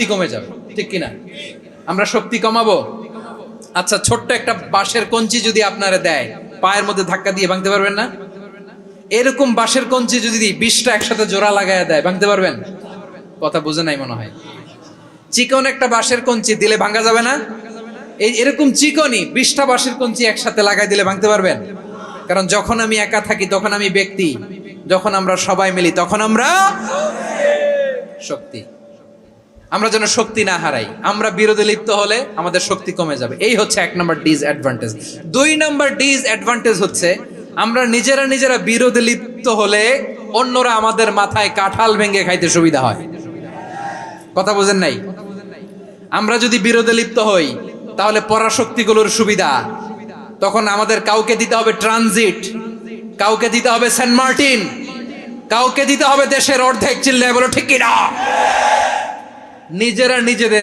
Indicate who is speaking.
Speaker 1: কমে যাবে, ঠিক কিনা? আমরা শক্তি কমাবো। আচ্ছা, ছোট্ট একটা বাঁশের কঞ্চি যদি আপনারা দেয়, পায়ের মধ্যে ধাক্কা দিয়ে ভাঙতে পারবেন না? এরকম বাঁশের কঞ্চি যদি 20টা একসাথে জোড়া লাগায় দেয়, ভাঙতে পারবেন? কথা বুঝে নাই মনে হয়। চিকন একটা বাঁশের কঞ্চি দিলে ভাঙা যাবে না? এরকম চিকনই 20টা বাঁশের কঞ্চি একসাথে লাগাই দিলে ভাঙতে পারবেন? কারণ যখন আমি একা থাকি তখন আমি ব্যক্তি, যখন আমরা সবাই মিলি তখন আমরা শক্তি। আমরা যেন শক্তি না হারাই। আমরা বিরোধে লিপ্ত হলে আমাদের শক্তি কমে যাবে। এই হচ্ছে 1 নম্বর ডিসঅ্যাডভান্টেজ। 2 নম্বর ডিসঅ্যাডভান্টেজ হচ্ছে আমরা নিজেরা বিরোধে লিপ্ত হলে অন্যরা আমাদের মাথায় কাঁঠাল ভেঙে খাইতে সুবিধা হয়। কথা বোঝেন নাই? আমরা যদি বিরোধে লিপ্ত হই তাহলে পরাশক্তিগুলোর সুবিধা, তখন আমাদের কাউকে দিতে হবে ট্রানজিট, কাউকে দিতে হবে সেন্ট মার্টিন, কাউকে দিতে হবে দেশের অর্ধেক। চিল্লায় বলো ঠিক কিনা? নিজেরা নিজেদের